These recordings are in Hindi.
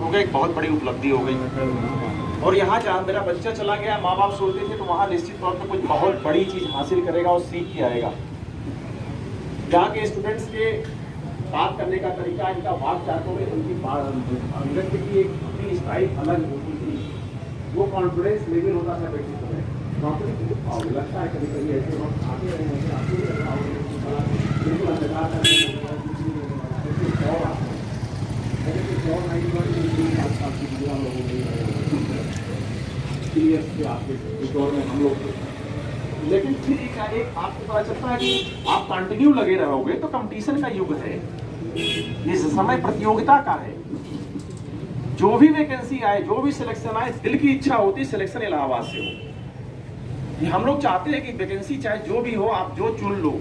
हो गया, एक बहुत बड़ी उपलब्धि हो गई। और यहाँ जहाँ मेरा बच्चा चला गया, माँ बाप सोचते थे तो वहाँ निश्चित तौर पर कुछ बहुत बड़ी चीज़ हासिल करेगा और सीख के आएगा। यहाँ के स्टूडेंट्स के बात करने का तरीका, इनका वाक चाहते हुए उनकी अभिव्यक्ति की एक अपनी स्टाइल अलग होती थी, वो कॉन्फिडेंस लेवल होता था बेटी को। नौकरी लगता है कभी कभी ऐसे वक्त आते रहे होंगे, आते ही रहा होगा, बिल्कुल अंधकार का दौर में हम लोग, लेकिन फिर एक आपको पता चलता है कि आप कंटिन्यू लगे रहोगे तो कंपटीशन का युग है, इस समय प्रतियोगिता का है। जो भी वैकेंसी आए, जो भी सिलेक्शन आए, दिल की इच्छा होती है सिलेक्शन इलाहाबाद से हो। ये हम लोग चाहते हैं कि वैकेंसी चाहे जो भी हो, आप जो चुन लो।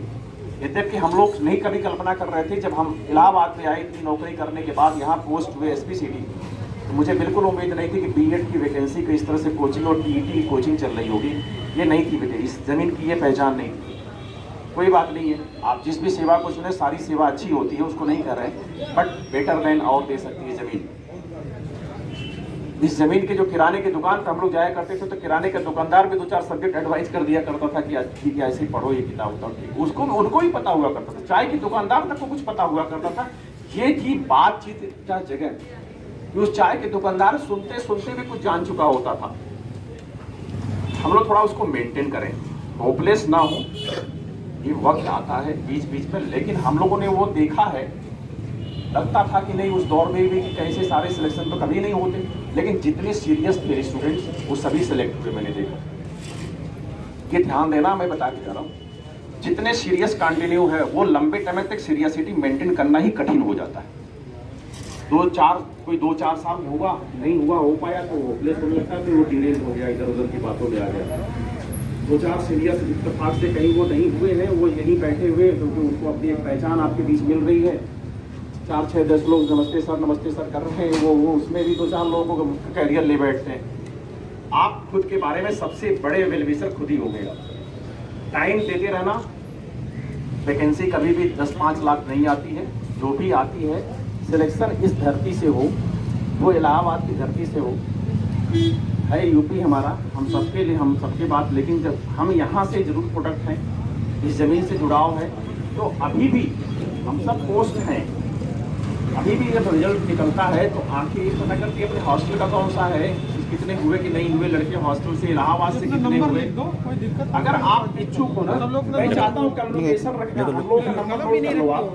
यद्यपि हम लोग नहीं कभी कल्पना कर रहे थे, जब हम इलाहाबाद में आए थे नौकरी करने के बाद, यहाँ पोस्ट हुए एसपी सिटी, तो मुझे बिल्कुल उम्मीद नहीं थी कि बीएड की वैकेंसी को इस तरह से कोचिंग और टीईटी की कोचिंग चल रही होगी। ये नहीं थी बेटे, इस जमीन की ये पहचान नहीं थी। कोई बात नहीं है, आप जिस भी सेवा को चुने, सारी सेवा अच्छी होती है, उसको नहीं कर रहे, बट बेटर देन और दे सकती है जमीन। इस जमीन के जो किराने की दुकान पर हम लोग जाया करते थे, तो किराने का दुकानदार भी 2-4 सब्जेक्ट एडवाइस कर दिया करता था कि ठीक है ऐसे पढ़ो ये किताब, तो उसको उनको ही पता हुआ करता था। चाय की दुकानदार तक को कुछ पता हुआ करता था। ये थी बातचीत का जगह कि उस चाय के दुकानदार सुनते सुनते भी कुछ जान चुका होता था। हम लोग थोड़ा उसको मेंटेन करें, होपलेस ना हो। ये वक्त आता है बीच बीच में, लेकिन हम लोगों ने वो देखा है। लगता था कि नहीं, उस दौर में भी कि कैसे सारे सिलेक्शन तो कभी नहीं होते, लेकिन जितने सीरियस थे स्टूडेंट्स वो सभी सिलेक्ट हुए। मैंने देखा, ये ध्यान देना, मैं बता के जा रहा हूँ, जितने सीरियस कंटिन्यू है वो लंबे टाइम तक सीरियसटी मेंटेन करना ही कठिन हो जाता है। 2-4 साल होगा, नहीं हुआ, हो पाया तो होपलेस होने लगता है, फिर वो डिलेज हो गया, इधर उधर की बातों में आ गया। 2-4 सीरियस इत्तेफाक से कहीं वो नहीं हुए हैं, वो यहीं बैठे हुए, क्योंकि उनको अपनी एक पहचान आपके बीच मिल रही है। 4-6-10 लोग नमस्ते सर कर रहे हैं, वो उसमें भी 2-4 लोगों को कैरियर ले बैठते हैं। आप खुद के बारे में सबसे बड़े वेलविशर खुद ही हो गएगा। टाइम देते रहना। वैकेंसी कभी भी 10-5 लाख नहीं आती है, जो भी आती है सिलेक्शन इस धरती से हो, वो इलाहाबाद की धरती से हो, है यूपी हमारा, हम सबके लिए, हम सबके बात, लेकिन जब हम यहाँ से जरूर प्रोडक्ट हैं, इस जमीन से जुड़ाव है, तो अभी भी हम सब पोस्ट हैं। अभी भी जब रिजल्ट निकलता है तो आंखें ये पता करती है अपने हॉस्टल का कौन सा है, कितने हुए कि नहीं हुए लड़के हॉस्टल से, इलाहाबाद से कितने हुए। अगर आप इच्छुक हो ना, मैं चाहता हूँ कम्युनिकेशन रखना, हम लोग का नंबर नोट कर लो आप।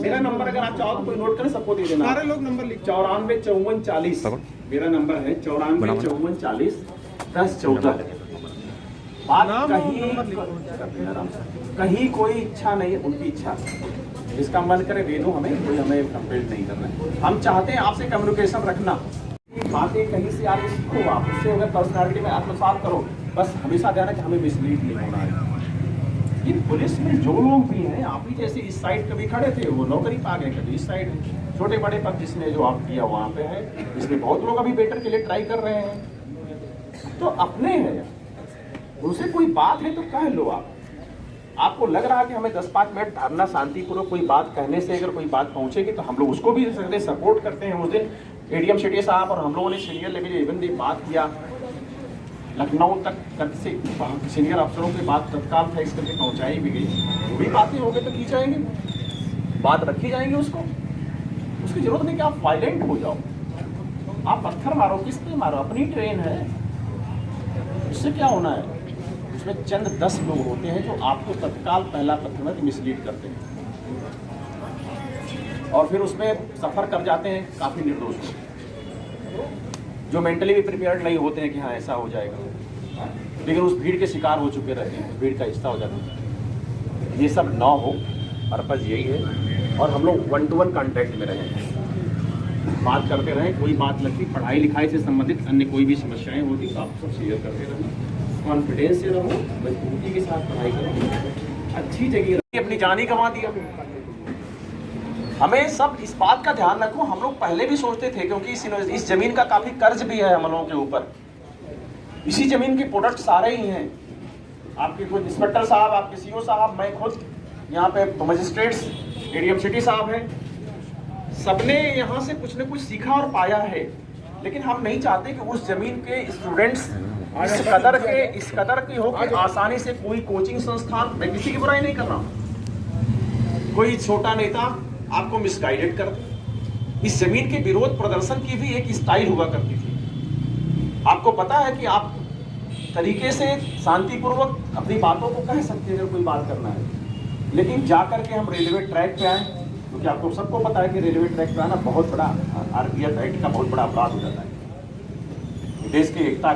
मेरा नंबर अगर आप चाहो तो कोई नोट करें, सबको दे देना। सारे लोग नंबर लिख, 945440 मेरा नंबर है, 945440 1014। बात कहीं कोई इच्छा नहीं है, उनकी इच्छा, जिसका मन करे दे दो, हमें कोई हमें कंप्लेंट नहीं करना है। हम चाहते हैं आपसे कम्युनिकेशन रखना, बातें कहीं से आगे सीखो, आप उससे अगर पर्सनालिटी में आत्मसात करो। बस हमेशा ध्यान है कि हमें मिसलीड नहीं होना है। इन पुलिस में जो लोग भी हैं, आप ही जैसे इस साइड कभी खड़े थे, वो नौकरी पा गए, कभी इस साइड छोटे बड़े पद जिसने जो आप किया वहाँ पे है, इसमें बहुत लोग अभी बेटर के लिए ट्राई कर रहे हैं। तो अपने हैं, उनसे कोई बात है तो कह लो। आपको लग रहा है कि हमें 10-5 मिनट धरना शांतिपूर्वक कोई बात कहने से अगर कोई बात पहुंचेगी तो हम लोग उसको भी सपोर्ट करते हैं। उस दिन एडीएम शेट्टी साहब और हम लोगों ने सीनियर लेवल इवन भी बात किया, लखनऊ तक से सीनियर अफसरों की बात तत्काल फैक्स करके पहुंचाई भी गई। जो भी बातें हो गई तो की जाएंगी, बात रखी जाएंगी, उसकी जरूरत नहीं कि आप वायलेंट हो जाओ, आप पत्थर मारो, किस पे मारो, अपनी ट्रेन है, उससे क्या होना है। उसमें चंद 10 लोग होते हैं जो आपको तत्काल पहला पत्थर में मिसलीड करते हैं और फिर उसमें सफ़र कर जाते हैं काफ़ी निर्दोष लोग, जो मेंटली भी प्रिपेयर्ड नहीं होते हैं कि हाँ ऐसा हो जाएगा, लेकिन उस भीड़ के शिकार हो चुके रहते हैं, भीड़ का हिस्सा हो जाते हैं। ये सब ना हो, पर्पज़ यही है। और हम लोग 1-to-1 कॉन्टैक्ट में रहें, बात करते रहें, कोई बात लगती, पढ़ाई लिखाई से संबंधित अन्य कोई भी समस्याएं होती तो आप सब शेयर करते रहें, कॉन्फिडेंस से रहो, मजबूती के साथ पढ़ाई करो, अच्छी जगह रही, अपनी जान ही गंवा दिया। हमें सब इस बात का ध्यान रखो, हम लोग पहले भी सोचते थे, क्योंकि इस जमीन का काफी कर्ज भी है हम लोगों के ऊपर। इसी जमीन के प्रोडक्ट सारे ही हैं, आपके खुद इंस्पेक्टर साहब, आपके सीओ साहब, मैं खुद यहाँ पे मजिस्ट्रेट्स, एडीएम सिटी साहब हैं, सबने यहाँ से कुछ न कुछ सीखा और पाया है। लेकिन हम नहीं चाहते कि उस जमीन के स्टूडेंट्स इस कदर की हो कि आसानी से कोई कोचिंग संस्थान, मैं किसी की बुराई नहीं कर रहा हूं, कोई छोटा नेता आपको मिसगाइडेड कर दे। इस जमीन के विरोध प्रदर्शन की भी एक स्टाइल हुआ करती थी। आपको पता है कि आप तरीके से शांतिपूर्वक अपनी बातों को कह सकते हैं अगर कोई बात करना है, लेकिन जाकर के हम रेलवे ट्रैक पे आए, क्योंकि आपको सबको पता है कि रेलवे ट्रैक पे आना बहुत बड़ा RPF एक्ट का बहुत बड़ा अपराध हो जाता है, देश की एकता